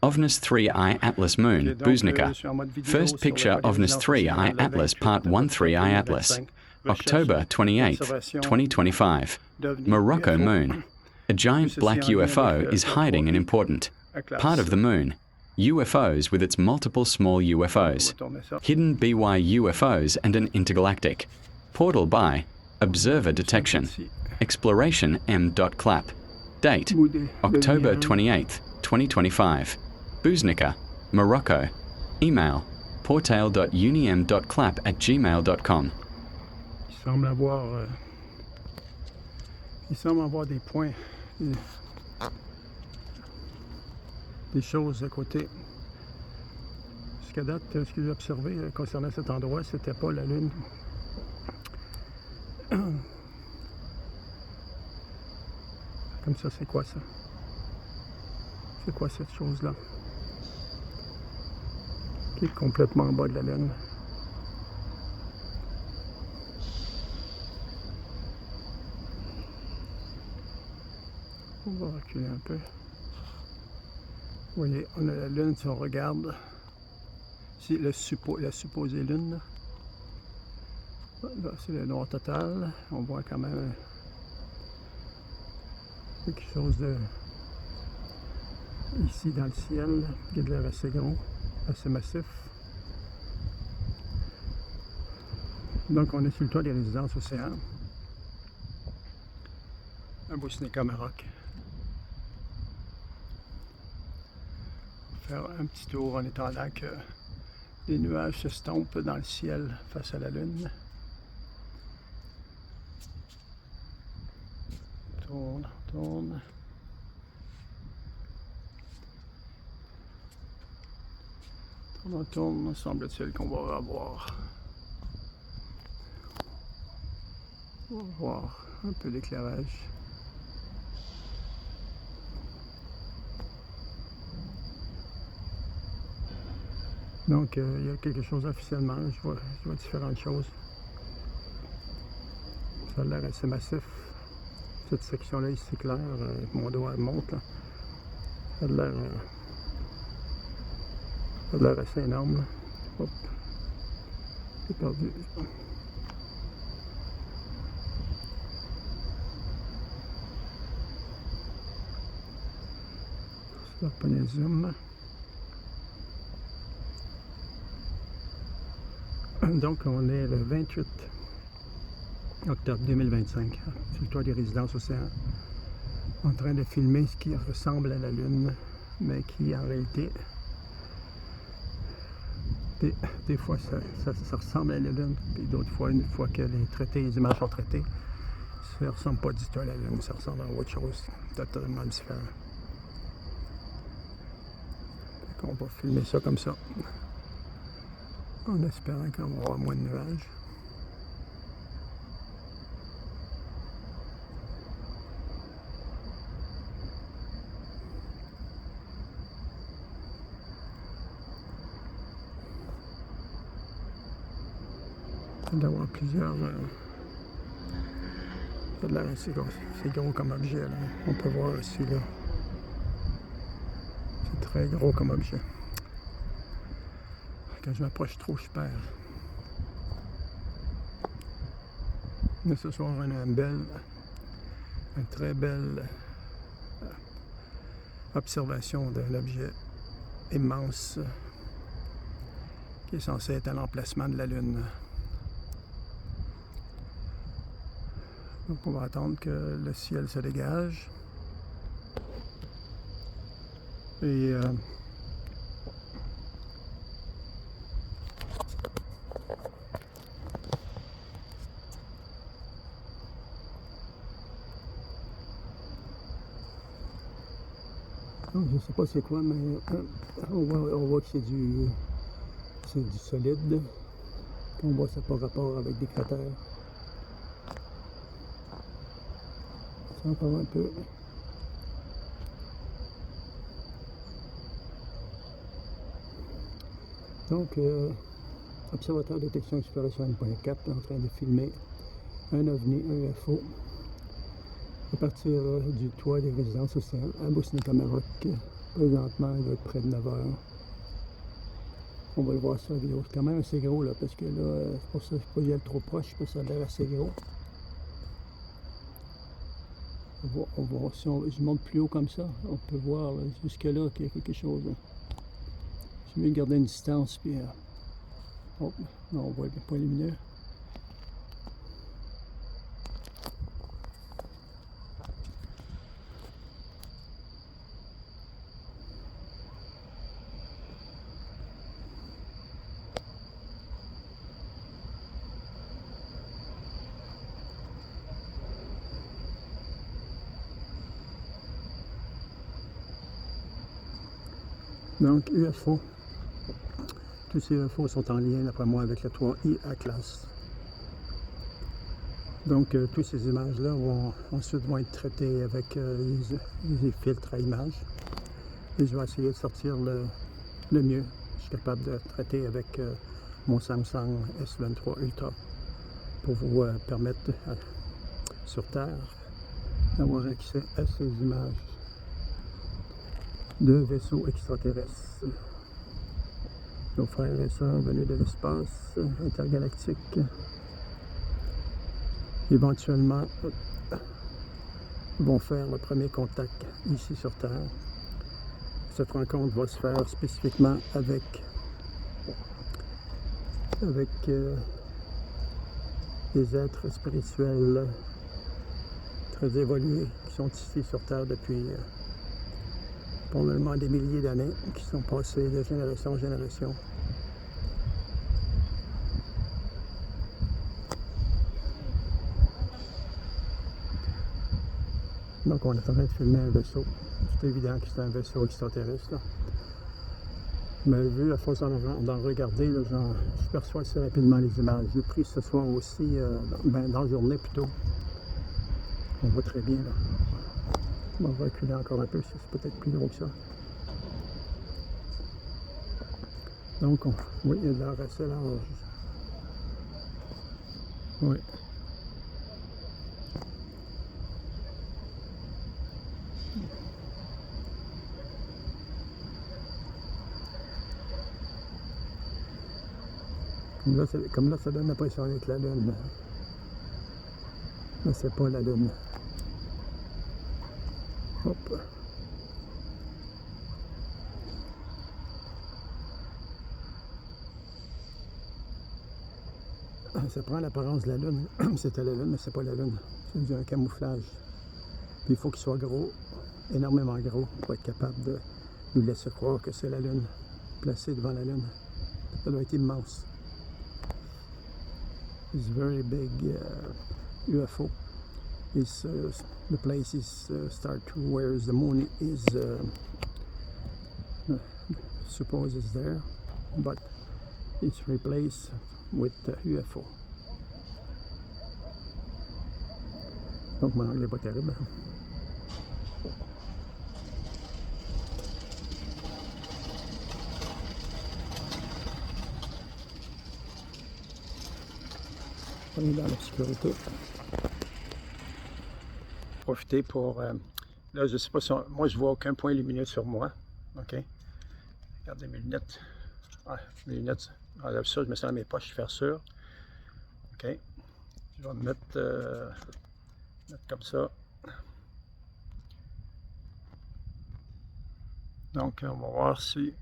OVNIS 3I Atlas Moon, Buznica. First picture OVNIS 3I Atlas Part 1 3I Atlas. October 28, 2025. Morocco Moon. A giant black UFO is hiding and important. Part of the moon. UFOs with its multiple small UFOs. Hidden BY UFOs and an intergalactic. Portal by Observer Detection. Exploration M.clap. Date October 28, 2025. Buznica, Morocco. Email portail.uniem.clap@gmail.com. Il semble avoir des points, des choses à côté. Jusqu'à date, ce que j'ai observé concernant cet endroit, c'était pas la Lune. Comme ça, c'est quoi ça? C'est quoi cette chose-là? Qui est complètement en bas de la Lune. On va reculer un peu. Vous voyez, on a la Lune, si on regarde. C'est la supposée Lune. Là, c'est le noir total. On voit quand même quelque chose de ici dans le ciel qui a de l'air assez gros, assez massif. Donc on est sur le toit des résidences Océan à Buznica, Maroc. Faire un petit tour en attendant que les nuages s'estompent dans le ciel face à la Lune. Tourne, tourne. Tourne, tourne, semble-t-il qu'on va avoir. On va voir un peu d'éclairage. Donc, il y a quelque chose officiellement, je vois différentes choses. Ça a l'air assez massif. Cette section-là, ici, c'est clair, mon doigt monte, là. Ça a l'air assez énorme. Hop. J'ai perdu. Je vais pas les zoom. Donc, on est le 28 octobre 2025, sur le toit des résidences Océan, en train de filmer ce qui ressemble à la Lune, mais qui en réalité, des fois ça ressemble à la Lune, puis d'autres fois, une fois que les images sont traitées, ça ne ressemble pas du tout à la Lune, ça ressemble à autre chose, totalement différent. Donc, on va filmer ça comme ça, en espérant qu'on va avoir moins de nuages. D'avoir plusieurs. Ça a l'air assez gros, c'est gros comme objet, là. On peut voir ici, là. C'est très gros comme objet. Quand je m'approche trop, je perds. Mais ce soir, on a une très belle observation d'un objet immense qui est censé être à l'emplacement de la Lune. Donc on va attendre que le ciel se dégage. Et je ne sais pas c'est quoi, mais on voit que c'est du solide. On voit ça par rapport avec des cratères. Ça encore un peu. Donc, observateur détection exploration N.4 en train de filmer un OVNI, un UFO, à partir du toit des résidences Océan à Buznica, Maroc. Présentement, il doit être près de 9 heures. On va le voir sur la vidéo. C'est quand même assez gros là, parce que là, c'est pour ça que je ne peux pas y aller trop proche, parce que ça a l'air assez gros. Si je monte plus haut comme ça, on peut voir jusque là qu'il y a quelque chose. Je vais garder une distance, puis oh, non, on voit le point lumineux. Donc, UFO. Tous ces UFO sont en lien, d'après moi, avec le 3I Atlas. Donc, toutes ces images-là vont ensuite être traitées avec les filtres à images. Et je vais essayer de sortir le mieux. Je suis capable de traiter avec mon Samsung S23 Ultra pour vous permettre, sur Terre, d'avoir accès à ces images de vaisseaux extraterrestres. Nos frères et sœurs venus de l'espace intergalactique. Éventuellement, vont faire le premier contact ici sur Terre. Cette rencontre va se faire spécifiquement avec des êtres spirituels très évolués qui sont ici sur Terre depuis probablement des milliers d'années, qui sont passés de génération en génération. Donc on est en train de filmer un vaisseau. C'est évident que c'est un vaisseau extraterrestre. Là. Mais vu, à force d'en regarder, là, je perçois assez rapidement les images. J'ai pris ce soir aussi, dans la journée plutôt. On voit très bien là. On va reculer encore un peu, c'est peut-être plus gros que ça. Donc, oui, il y a de l'air assez large. Oui. Comme là, ça donne l'impression d'être la Lune. Mais c'est pas la Lune. Hop. Ça prend l'apparence de la Lune. C'était la Lune, mais c'est pas la Lune. C'est un camouflage. Puis il faut qu'il soit gros, énormément gros, pour être capable de nous laisser croire que c'est la Lune, placé devant la Lune. Ça doit être immense. It's very big UFO. It's the place is start to where the moon is suppose is there, but it's replaced with the UFO. Donc mon anglais n'est pas terrible. On est dans l'obscurité. Profiter pour... là, je sais pas si moi, je vois aucun point lumineux sur moi. OK? Regardez mes lunettes. Ah, mes lunettes, j'enlève ça, je mets ça dans mes poches, je suis faire sûr. OK? Je vais me mettre comme ça. Donc, on va voir si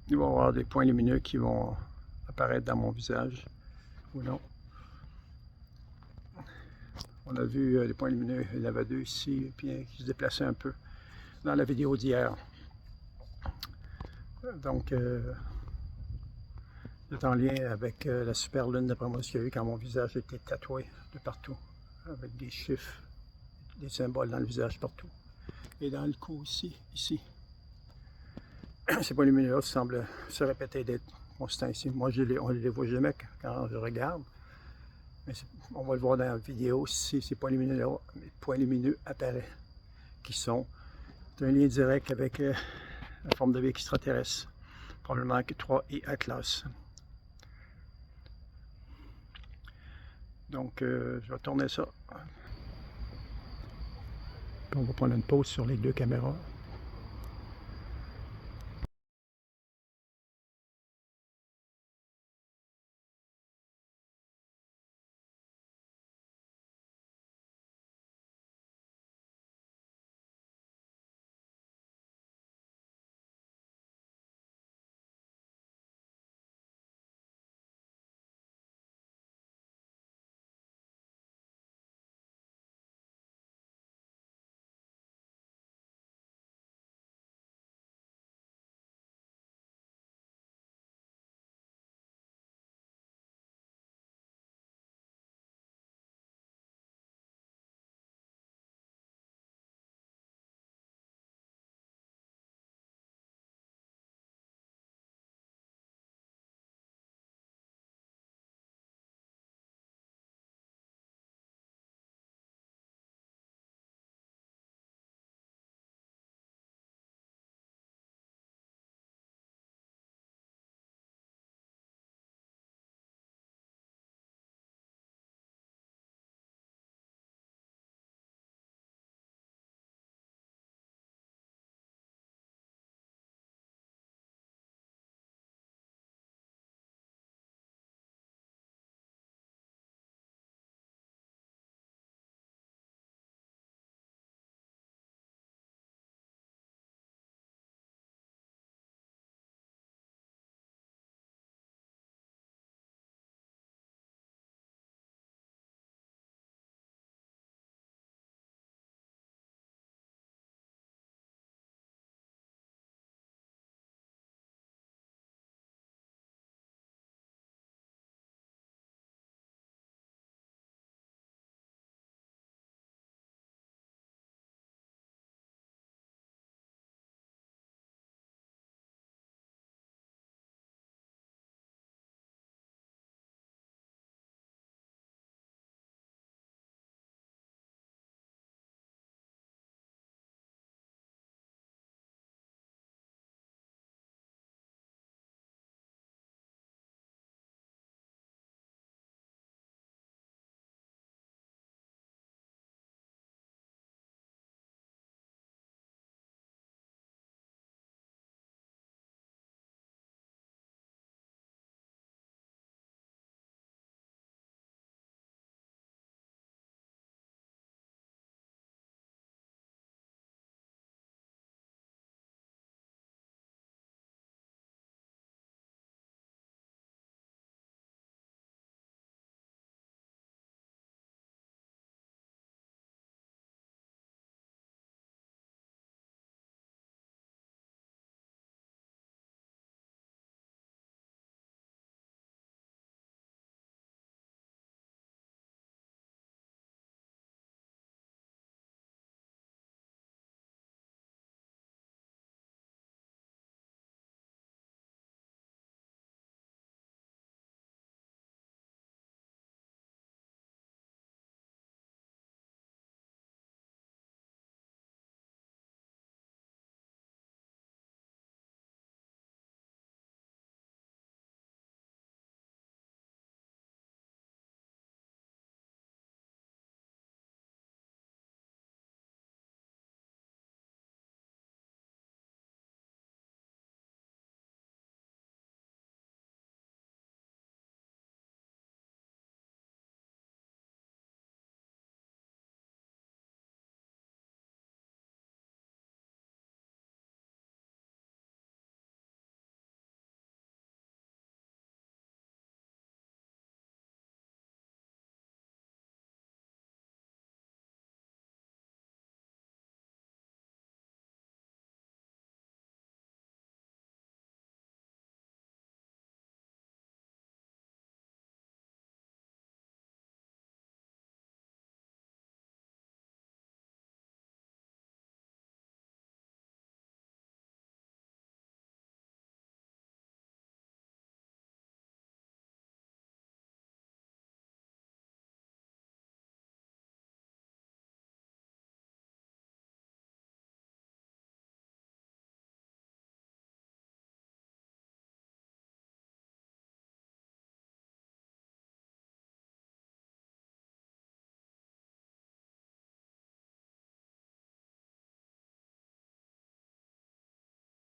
il va y avoir des points lumineux qui vont apparaître dans mon visage ou non. On a vu les points lumineux, il y en avait deux ici, puis qui se déplaçaient un peu dans la vidéo d'hier. Donc, c'est en lien avec la super lune, d'après moi, ce qu'il y a eu quand mon visage était tatoué de partout, avec des chiffres, des symboles dans le visage partout. Et dans le cou aussi, ici. Ces points lumineux-là semblent se répéter d'être constants ici. Moi, on ne les voit jamais quand je regarde. Mais on va le voir dans la vidéo si ces points lumineux apparaissent, qui sont un lien direct avec la forme de vie extraterrestre, probablement que 3I Atlas. Donc, je vais tourner ça. Puis on va prendre une pause sur les deux caméras.